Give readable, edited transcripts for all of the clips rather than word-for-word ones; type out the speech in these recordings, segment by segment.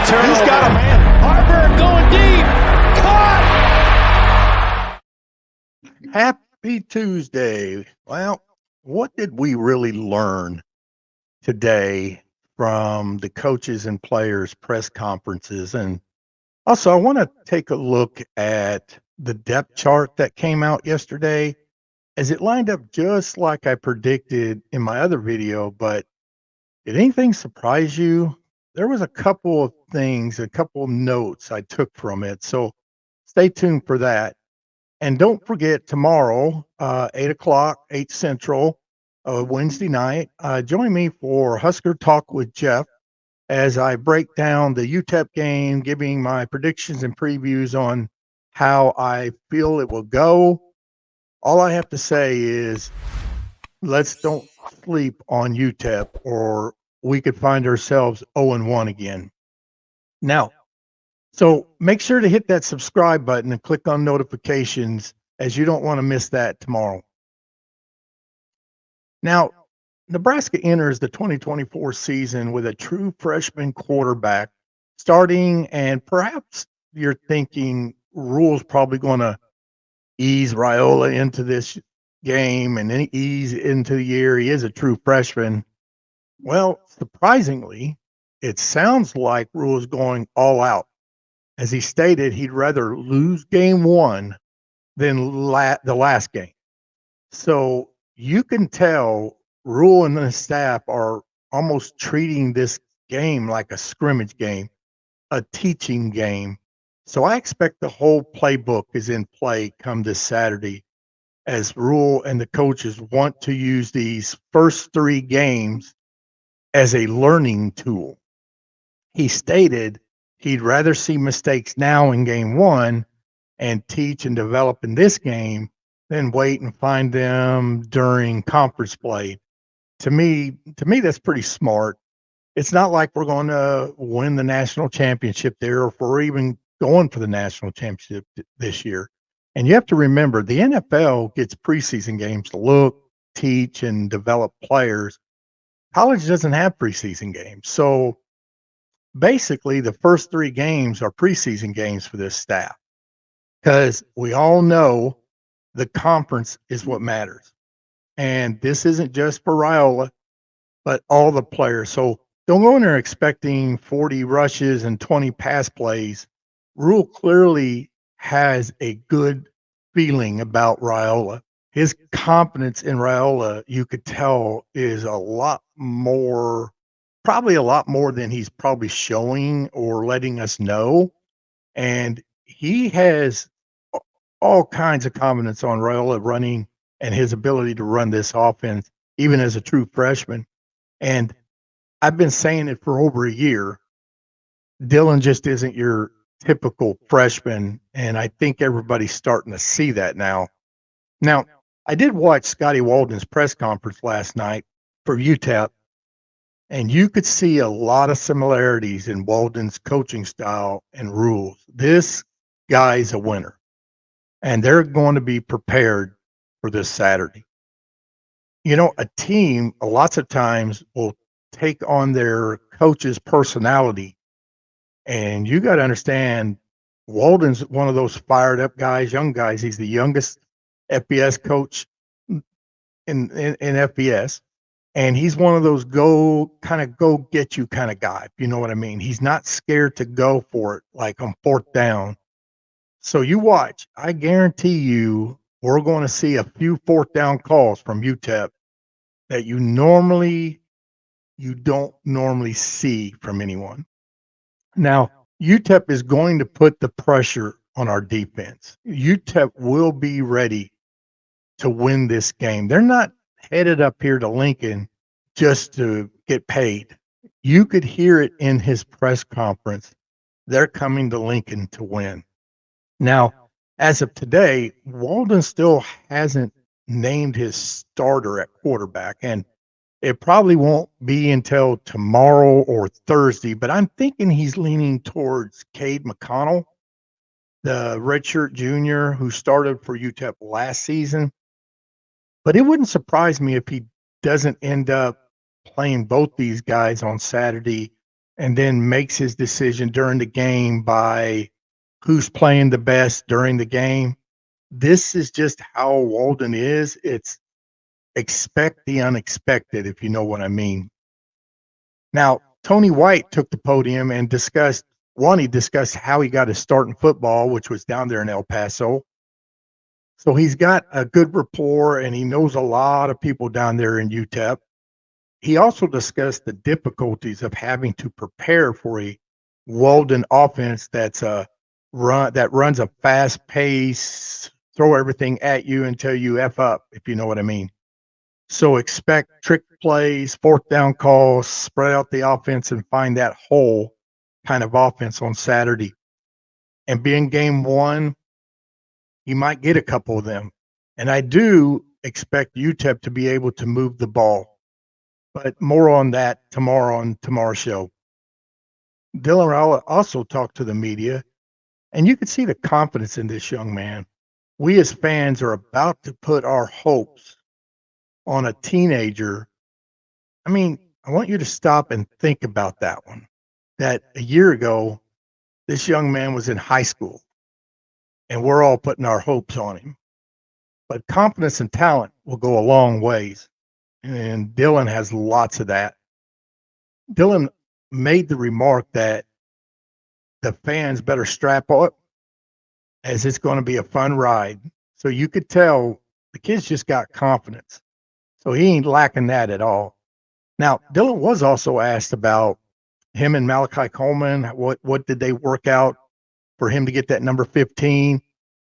turnover. He's got a man. Harper going deep. Caught. Happy Tuesday. Well, what did we really learn today from the coaches and players' press conferences? And also, I want to take a look at the depth chart that came out yesterday, as it lined up just like I predicted in my other video. But did anything surprise you? There was a couple of things, a couple of notes I took from it. So stay tuned for that. And don't forget tomorrow, 8 o'clock, 8 Central, Wednesday night, join me for Husker Talk with Jeff as I break down the UTEP game, giving my predictions and previews on how I feel it will go. All I have to say is let's don't sleep on UTEP, or we could find ourselves 0-1 again. Now, so make sure to hit that subscribe button and click on notifications, as you don't want to miss that tomorrow. Now, Nebraska enters the 2024 season with a true freshman quarterback starting, and perhaps you're thinking Rhule's probably going to ease Raiola into this game and then ease into the year. He is a true freshman. Well, surprisingly, it sounds like Rhule is going all out. As he stated, he'd rather lose game one than the last game. So you can tell Rhule and the staff are almost treating this game like a scrimmage game, a teaching game. So I expect the whole playbook is in play come this Saturday, as Rhule and the coaches want to use these first three games as a learning tool. He stated he'd rather see mistakes now in game one and teach and develop in this game than wait and find them during conference play. To me, that's pretty smart. It's not like we're going to win the national championship there, or if we're even going for the national championship this year. And you have to remember, the NFL gets preseason games to look, teach, and develop players. College doesn't have preseason games. So basically, the first three games are preseason games for this staff, because we all know the conference is what matters. And this isn't just for Raiola, but all the players. So don't go in there expecting 40 rushes and 20 pass plays. Rhule clearly has a good feeling about Raiola. His confidence in Raiola, you could tell, is a lot more, probably a lot more than he's probably showing or letting us know. And he has all kinds of confidence on Raiola running and his ability to run this offense, even as a true freshman. And I've been saying it for over a year. Dylan just isn't your typical freshman, and I think everybody's starting to see that now. Now, I did watch Scotty Walden's press conference last night for UTEP, and you could see a lot of similarities in Walden's coaching style and rules. This guy's a winner, and they're going to be prepared for this Saturday. You know, a team lots of times will take on their coach's personality, and you got to understand, Walden's one of those fired up guys, young guys. He's the youngest FBS coach in FBS, and he's one of those go get you kind of guy. You know what I mean? He's not scared to go for it, like on fourth down. So you watch. I guarantee you, we're going to see a few fourth down calls from UTEP that you don't normally see from anyone. Now, UTEP is going to put the pressure on our defense. UTEP will be ready to win this game. They're not headed up here to Lincoln just to get paid. You could hear it in his press conference. They're coming to Lincoln to win. Now, as of today, Walden still hasn't named his starter at quarterback, and it probably won't be until tomorrow or Thursday, but I'm thinking he's leaning towards Cade McConnell, the redshirt junior who started for UTEP last season. But it wouldn't surprise me if he doesn't end up playing both these guys on Saturday and then makes his decision during the game by who's playing the best during the game. This is just how Walden is. It's expect the unexpected, if you know what I mean. Now, Tony White took the podium and he discussed how he got his start in football, which was down there in El Paso. So he's got a good rapport and he knows a lot of people down there in UTEP. He also discussed the difficulties of having to prepare for a Walden offense that runs a fast pace, throw everything at you until you F up, if you know what I mean. So expect trick plays, fourth down calls, spread out the offense and find that hole kind of offense on Saturday. And being game one, you might get a couple of them. And I do expect UTEP to be able to move the ball, but more on that tomorrow on tomorrow's show. Dylan Raiola also talked to the media, and you could see the confidence in this young man. We as fans are about to put our hopes on a teenager. I mean, I want you to stop and think about that one. That a year ago, this young man was in high school, and we're all putting our hopes on him. But confidence and talent will go a long ways, and Dylan has lots of that. Dylan made the remark that the fans better strap up as it's going to be a fun ride. So you could tell the kid's just got confidence. So he ain't lacking that at all. Now, Dylan was also asked about him and Malachi Coleman. What did they work out for him to get that number 15?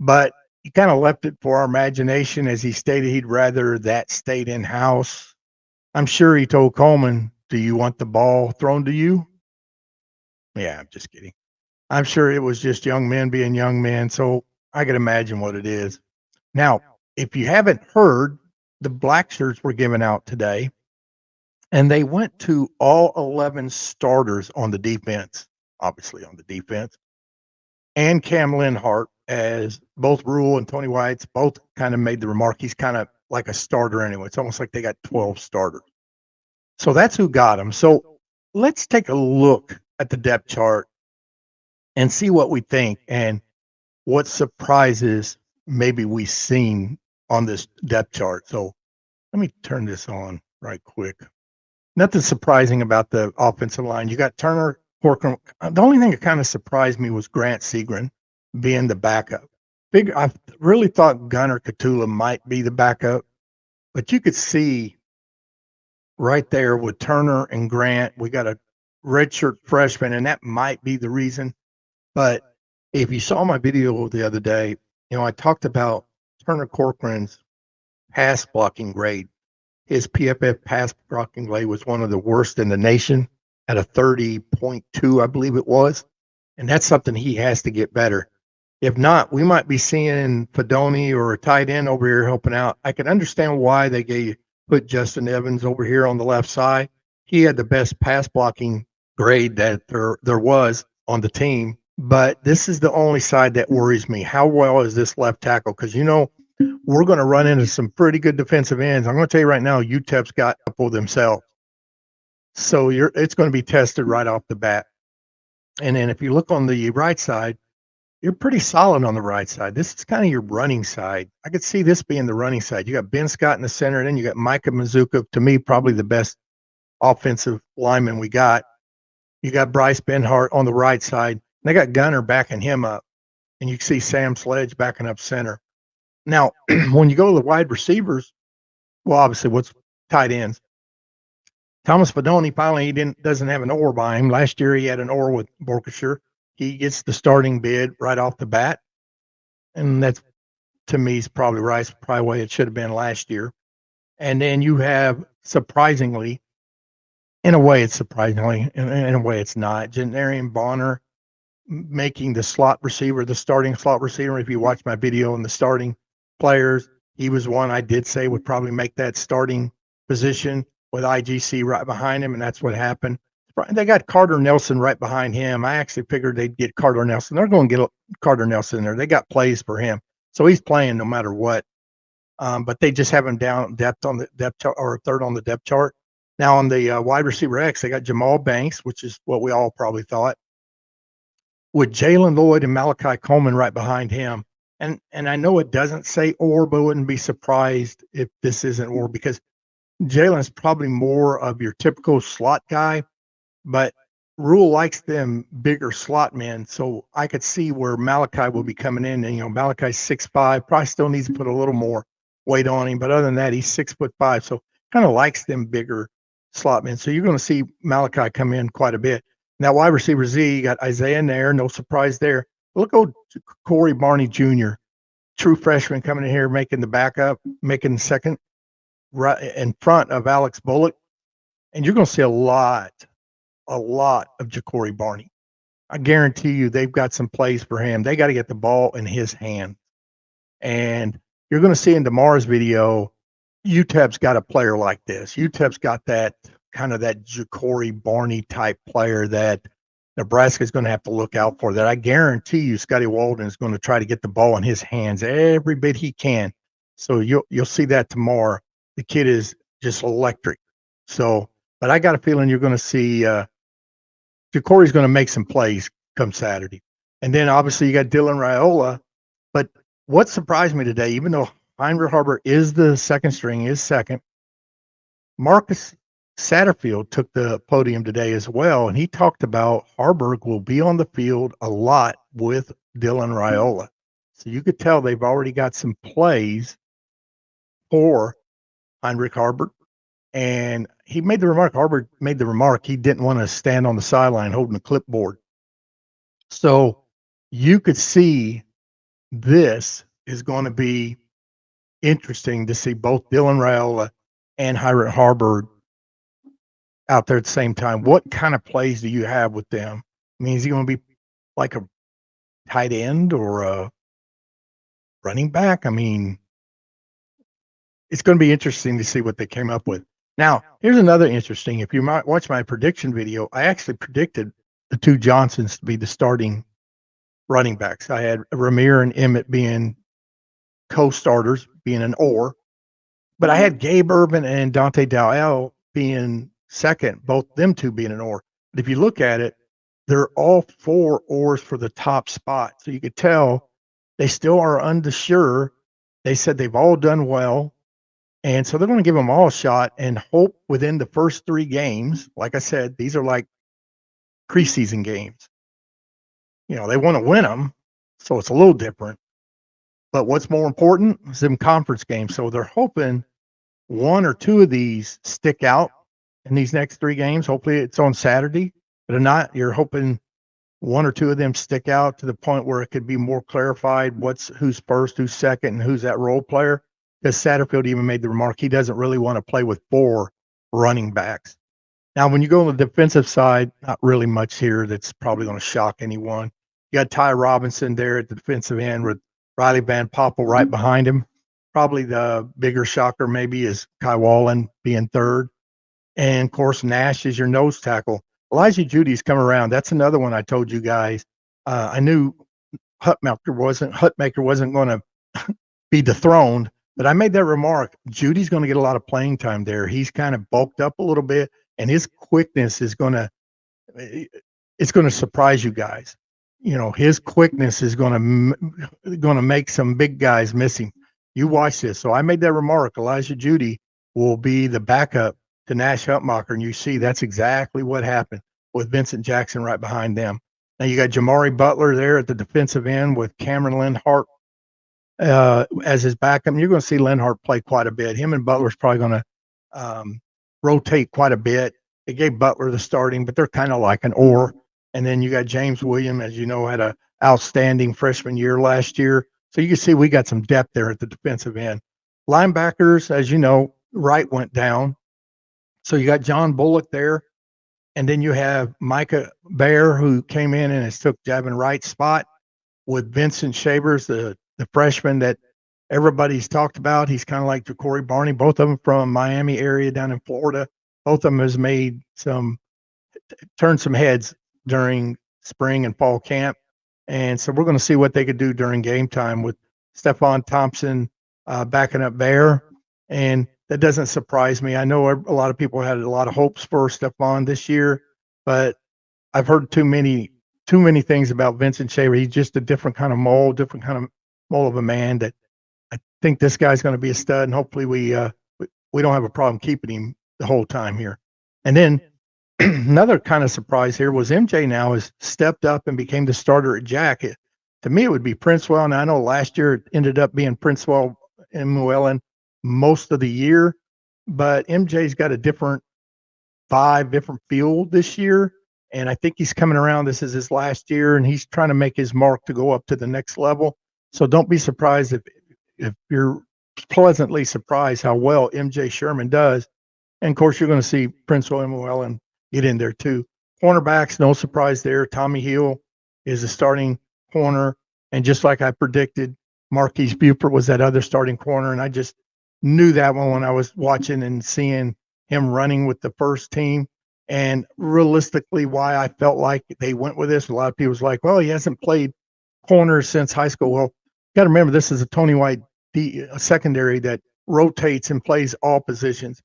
But he kind of left it for our imagination, as he stated he'd rather that stayed in house. I'm sure he told Coleman, "Do you want the ball thrown to you?" Yeah, I'm just kidding. I'm sure it was just young men being young men. So I could imagine what it is. Now, if you haven't heard, the black shirts were given out today, and they went to all 11 starters on the defense, obviously on the defense, and Cam Linhart, as both Rhule and Tony White's both kind of made the remark he's kind of like a starter anyway. It's almost like they got 12 starters. So that's who got him. So let's take a look at the depth chart and see what we think and what surprises maybe we've seen on this depth chart. So let me turn this on right quick. Nothing surprising about the offensive line. You got Turner, Corcoran. The only thing that kind of surprised me was Grant Segrin being the backup. I really thought Gunnar Katula might be the backup, but you could see right there with Turner and Grant, we got a redshirt freshman, and that might be the reason. But if you saw my video the other day, I talked about Turner Corcoran's pass blocking grade. His PFF pass blocking grade was one of the worst in the nation at a 30.2, I believe it was. And that's something he has to get better. If not, we might be seeing Fedoni or a tight end over here helping out. I can understand why they put Justin Evans over here on the left side. He had the best pass blocking grade that there was on the team. But this is the only side that worries me. How well is this left tackle? Because, we're going to run into some pretty good defensive ends. I'm going to tell you right now, UTEP's got a couple themselves. So it's going to be tested right off the bat. And then if you look on the right side, you're pretty solid on the right side. This is kind of your running side. I could see this being the running side. You got Ben Scott in the center, and then you got Micah Mazuka, to me, probably the best offensive lineman we got. You got Bryce Benhart on the right side. They got Gunner backing him up, and you can see Sam Sledge backing up center. Now, when you go to the wide receivers, well, obviously, what's tight ends? Thomas Fedoni finally doesn't have an oar by him. Last year he had an oar with Borkshire. He gets the starting bid right off the bat, and that's, to me, is probably right. Probably the way it should have been last year. And then you have, surprisingly, in a way it's surprisingly, in a way it's not, Janarian Bonner making the slot receiver, the starting slot receiver. If you watch my video on the starting players, he was one I did say would probably make that starting position with IGC right behind him, and that's what happened. They got Carter Nelson right behind him. I actually figured they'd get Carter Nelson. They're going to get Carter Nelson in there. They got plays for him, so he's playing no matter what. But they just have him down depth on the depth chart, or third on the depth chart. Now on the wide receiver X, they got Jamal Banks, which is what we all probably thought, with Jalen Lloyd and Malachi Coleman right behind him. And I know it doesn't say or, but wouldn't be surprised if this isn't or, because Jalen's probably more of your typical slot guy, but Rhule likes them bigger slot men. So I could see where Malachi will be coming in. And, Malachi's 6'5", probably still needs to put a little more weight on him. But other than that, he's 6'5". So kind of likes them bigger slot men. So you're going to see Malachi come in quite a bit. Now, wide receiver Z, you got Isaiah Nair, no surprise there. Look old Corey Barney Jr., true freshman coming in here, making the backup, making the second right in front of Alex Bullock. And you're going to see a lot of Ja'Cory Barney. I guarantee you they've got some plays for him. They got to get the ball in his hand. And you're going to see in tomorrow's video, UTEP's got a player like this. UTEP's got that kind of that Ja'Cory Barney type player that Nebraska's going to have to look out for. That I guarantee you, Scotty Walden is going to try to get the ball in his hands every bit he can. So you'll see that tomorrow. The kid is just electric. So, but I got a feeling you're going to see Ja'Cory's going to make some plays come Saturday. And then obviously you got Dylan Raiola. But what surprised me today, even though Heinrich Haber is the second string, is second, Marcus Satterfield took the podium today as well. And he talked about Harburg will be on the field a lot with Dylan Raiola. So you could tell they've already got some plays for Heinrich Haber. And he made the remark, Harvard made the remark, he didn't want to stand on the sideline holding a clipboard. So you could see this is going to be interesting to see both Dylan Raiola and Heinrich Haber out there at the same time. What kind of plays do you have with them? I mean, is he going to be like a tight end or a running back? I mean, it's going to be interesting to see what they came up with. Now, here's another interesting. If you might watch my prediction video, I actually predicted the two Johnsons to be the starting running backs. I had Ramir and Emmett being co-starters, being an or, but I had Gabe Urban and Dante Dowell being second, both them two being an or. But if you look at it, they're all four ors for the top spot. So you could tell they still are unsure. They said they've all done well. And so they're going to give them all a shot and hope within the first 3 games. Like I said, these are like preseason games. They want to win them, so it's a little different. But what's more important is them conference games. So they're hoping 1 or 2 of these stick out in these next 3 games. Hopefully it's on Saturday. But if not, you're hoping 1 or 2 of them stick out to the point where it could be more clarified who's first, who's second, and who's that role player. Because Satterfield even made the remark he doesn't really want to play with 4 running backs. Now, when you go on the defensive side, not really much here that's probably going to shock anyone. You got Ty Robinson there at the defensive end with Riley Van Poppel right behind him. Probably the bigger shocker maybe is Kai Wallen being third. And, of course, Nash is your nose tackle. Elijah Judy's come around. That's another one I told you guys. I knew Hutmaker wasn't going to be dethroned. But I made that remark. Judy's going to get a lot of playing time there. He's kind of bulked up a little bit, and his quickness is going to surprise you guys. His quickness is going to make some big guys miss him. You watch this. So I made that remark. Elijah Judy will be the backup to Nash Hutmacher, and you see that's exactly what happened with Vincent Jackson right behind them. Now you got Jamari Butler there at the defensive end with Cameron Linhart as his backup. You're going to see Linhart play quite a bit. Him and Butler's probably going to rotate quite a bit. They gave Butler the starting, but they're kind of like an or. And then you got James Williams, as you know, had an outstanding freshman year last year. So you can see we got some depth there at the defensive end. Linebackers, as you know, Wright went down. So you got John Bullock there. And then you have Micah Bear, who came in and has took Javin Wright's spot with Vincent Shavers, the freshman that everybody's talked about. He's kind of like Ja'Cory Barney, both of them from Miami area down in Florida. Both of them has turned some heads during spring and fall camp. And so we're going to see what they could do during game time with Stephon Thompson backing up Bear. And that doesn't surprise me. I know a lot of people had a lot of hopes for Stephon this year, but I've heard too many things about Vincent Shaver. He's just a different kind of mold, different kind of mold of a man that I think this guy's going to be a stud, and hopefully we don't have a problem keeping him the whole time here. And then another kind of surprise here was MJ now has stepped up and became the starter at Jack. To me, it would be Princewell, and I know last year it ended up being Princewell and Llewellyn most of the year, but MJ's got a different vibe, different feel this year. And I think he's coming around. This is his last year, and he's trying to make his mark to go up to the next level. So don't be surprised if you're pleasantly surprised how well MJ Sherman does. And of course, you're going to see Prince William Llewellyn get in there too. Cornerbacks, no surprise there. Tommy Hill is the starting corner. And just like I predicted, Marquise Buford was that other starting corner. And I just knew that one when I was watching and seeing him running with the first team. And realistically, why I felt like they went with this, a lot of people was like, well, he hasn't played corner since high school. Well, you got to remember, this is a Tony White secondary that rotates and plays all positions.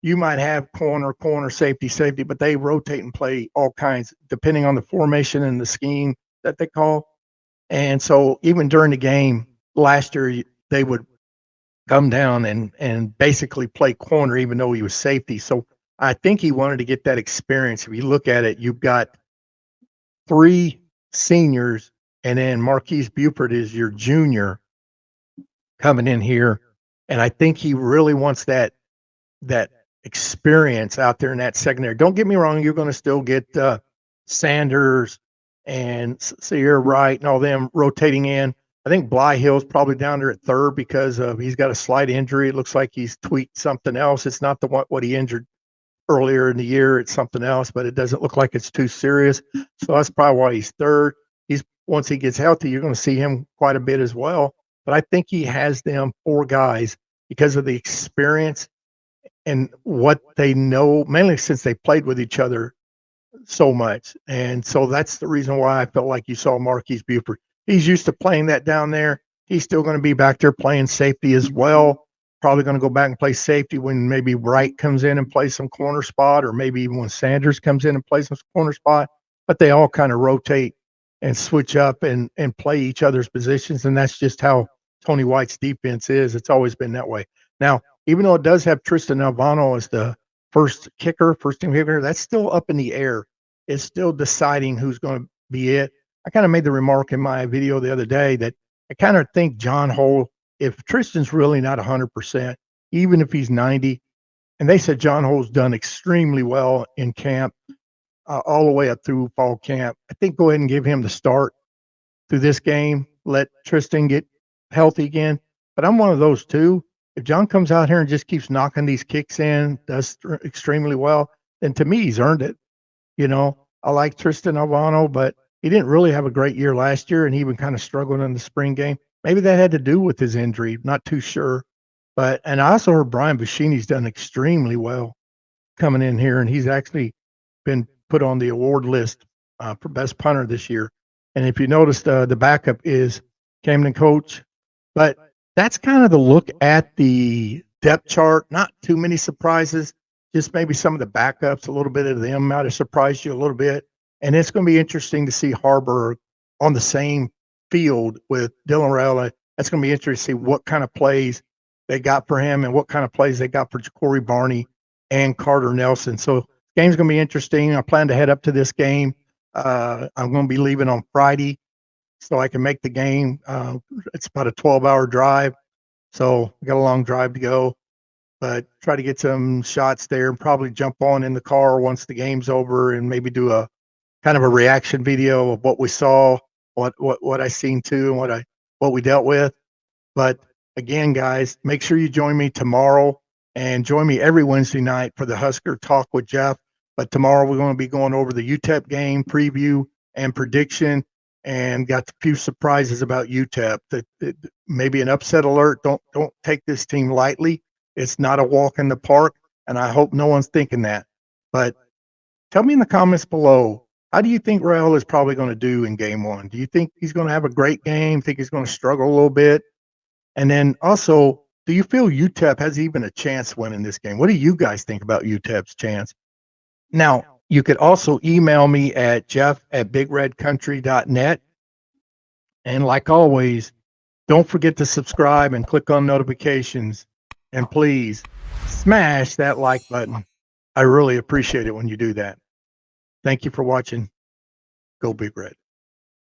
You might have corner, safety, but they rotate and play all kinds depending on the formation and the scheme that they call. And so even during the game last year, they would come down and basically play corner, even though he was safety. So I think he wanted to get that experience. If you look at it, you've got 3 seniors, and then Marquise Buford is your junior coming in here. And I think he really wants that experience out there in that secondary. Don't get me wrong, you're going to still get Sanders and Sierra Wright and all them rotating in. I think Bly Hill's probably down there at third because he's got a slight injury. It looks like he's tweaked something else. It's not the what he injured earlier in the year. It's something else, but it doesn't look like it's too serious. So that's probably why he's third. Once he gets healthy, you're going to see him quite a bit as well. But I think he has them 4 guys because of the experience and what they know, mainly since they played with each other so much. And so that's the reason why I felt like you saw Marquise Buford. He's used to playing that down there. He's still going to be back there playing safety as well. Probably going to go back and play safety when maybe Wright comes in and plays some corner spot, or maybe even when Sanders comes in and plays some corner spot. But they all kind of rotate and switch up and play each other's positions. And that's just how Tony White's defense is. It's always been that way. Now, even though it does have Tristan Alvano as the first team kicker, that's still up in the air. It's still deciding who's going to be it. I kind of made the remark in my video the other day that I kind of think John Hole, if Tristan's really not 100%, even if he's 90, and they said John Hole's done extremely well in camp, all the way up through fall camp, I think go ahead and give him the start through this game. Let Tristan get healthy again. But I'm one of those too. If John comes out here and just keeps knocking these kicks in, does extremely well, then to me, he's earned it. I like Tristan Alvano, but he didn't really have a great year last year, and he even kind of struggled in the spring game. Maybe that had to do with his injury. Not too sure. And I also heard Brian Buschini's done extremely well coming in here, and he's actually been put on the award list for best punter this year. And if you noticed, the backup is Camden Coach. But that's kind of the look at the depth chart. Not too many surprises, just maybe some of the backups, a little bit of them might have surprised you a little bit. And it's going to be interesting to see Harburg on the same field with Dylan Raiola. That's going to be interesting to see what kind of plays they got for him and what kind of plays they got for Corey Barney and Carter Nelson. So game's going to be interesting. I plan to head up to this game. I'm going to be leaving on Friday so I can make the game. It's about a 12-hour drive, so I got a long drive to go. But try to get some shots there and probably jump on in the car once the game's over and maybe do a kind of a reaction video of what we saw, what I seen too, and what we dealt with. But again, guys, make sure you join me tomorrow and join me every Wednesday night for the Husker Talk with Jeff. But tomorrow we're going to be going over the UTEP game preview and prediction, and got a few surprises about UTEP. That maybe an upset alert. Don't take this team lightly. It's not a walk in the park, and I hope no one's thinking that. But tell me in the comments below, how do you think Raiola is probably going to do in game 1? Do you think he's going to have a great game? Think he's going to struggle a little bit? And then also Do you feel UTEP has even a chance winning this game? What do you guys think about UTEP's chance? Now, you could also email me at jeff@bigredcountry.net. And like always, don't forget to subscribe and click on notifications. And please smash that like button. I really appreciate it when you do that. Thank you for watching. Go Big Red.